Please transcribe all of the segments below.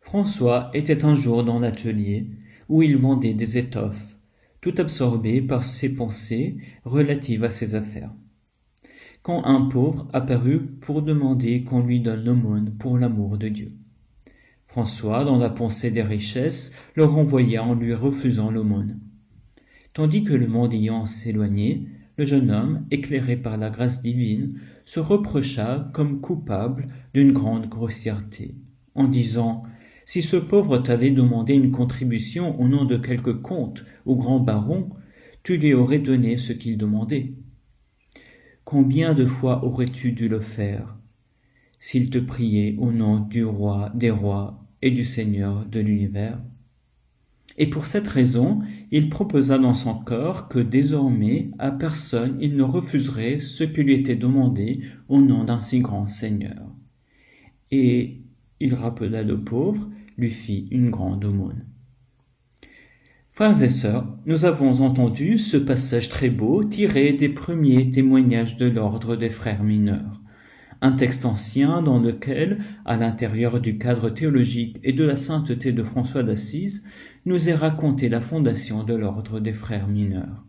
François était un jour dans l'atelier où il vendait des étoffes, tout absorbé par ses pensées relatives à ses affaires, quand un pauvre apparut pour demander qu'on lui donne l'aumône pour l'amour de Dieu. François, dans la pensée des richesses, le renvoya en lui refusant l'aumône. Tandis que le mendiant s'éloignait, le jeune homme, éclairé par la grâce divine, se reprocha comme coupable d'une grande grossièreté, en disant « Si ce pauvre t'avait demandé une contribution au nom de quelque comte ou grand baron, tu lui aurais donné ce qu'il demandait. Combien de fois aurais-tu dû le faire, s'il te priait au nom du roi des rois et du Seigneur de l'univers ?» Et pour cette raison, il proposa dans son cœur que désormais à personne il ne refuserait ce qui lui était demandé au nom d'un si grand Seigneur. Et il rappela le pauvre, lui fit une grande aumône. Frères et sœurs, nous avons entendu ce passage très beau tiré des premiers témoignages de l'ordre des frères mineurs. Un texte ancien dans lequel, à l'intérieur du cadre théologique et de la sainteté de François d'Assise, nous est racontée la fondation de l'ordre des frères mineurs.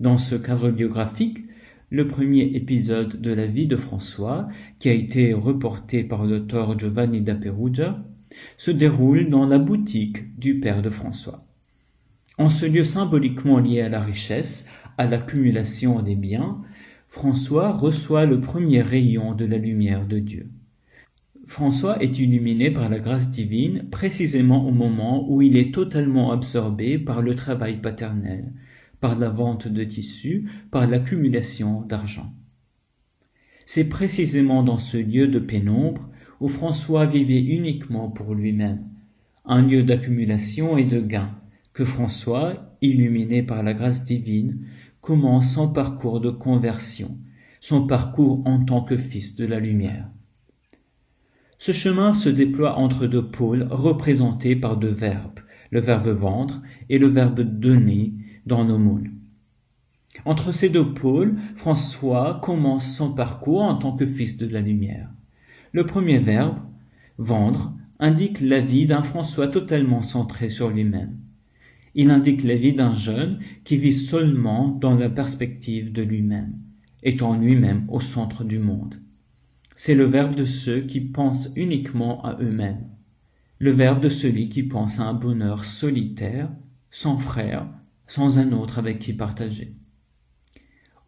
Dans ce cadre biographique, le premier épisode de la vie de François, qui a été reporté par l'auteur Giovanni da Perugia, se déroule dans la boutique du père de François. En ce lieu symboliquement lié à la richesse, à l'accumulation des biens, François reçoit le premier rayon de la lumière de Dieu. François est illuminé par la grâce divine précisément au moment où il est totalement absorbé par le travail paternel, par la vente de tissus, par l'accumulation d'argent. C'est précisément dans ce lieu de pénombre où François vivait uniquement pour lui-même, un lieu d'accumulation et de gain, que François, illuminé par la grâce divine, commence son parcours de conversion, son parcours en tant que fils de la lumière. Ce chemin se déploie entre deux pôles représentés par deux verbes, le verbe vendre et le verbe donner dans nos moules. Entre ces deux pôles, François commence son parcours en tant que fils de la lumière. Le premier verbe, vendre, indique la vie d'un François totalement centré sur lui-même. Il indique la vie d'un jeune qui vit seulement dans la perspective de lui-même, étant lui-même au centre du monde. C'est le verbe de ceux qui pensent uniquement à eux-mêmes, le verbe de celui qui pense à un bonheur solitaire, sans frère, sans un autre avec qui partager.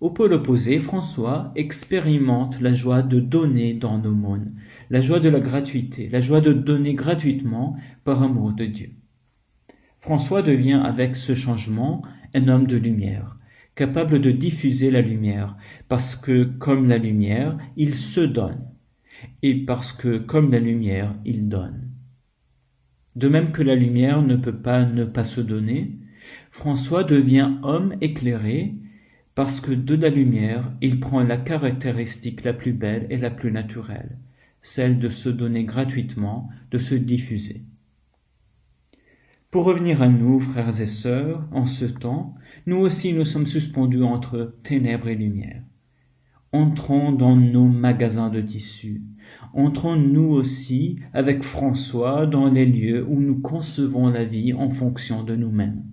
Au pôle opposé, François expérimente la joie de donner dans l'aumône, la joie de la gratuité, la joie de donner gratuitement par amour de Dieu. François devient avec ce changement un homme de lumière, capable de diffuser la lumière, parce que, comme la lumière, il se donne, et parce que, comme la lumière, il donne. De même que la lumière ne peut pas ne pas se donner, François devient homme éclairé, parce que de la lumière, il prend la caractéristique la plus belle et la plus naturelle, celle de se donner gratuitement, de se diffuser. Pour revenir à nous, frères et sœurs, en ce temps, nous aussi nous sommes suspendus entre ténèbres et lumière. Entrons dans nos magasins de tissus. Entrons nous aussi, avec François, dans les lieux où nous concevons la vie en fonction de nous-mêmes,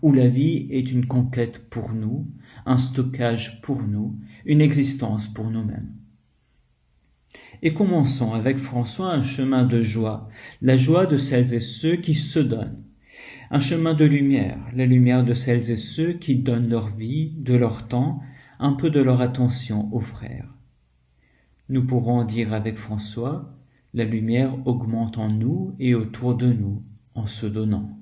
où la vie est une conquête pour nous, un stockage pour nous, une existence pour nous-mêmes. Et commençons avec François un chemin de joie, la joie de celles et ceux qui se donnent. Un chemin de lumière, la lumière de celles et ceux qui donnent leur vie, de leur temps, un peu de leur attention aux frères. Nous pourrons dire avec François, la lumière augmente en nous et autour de nous en se donnant.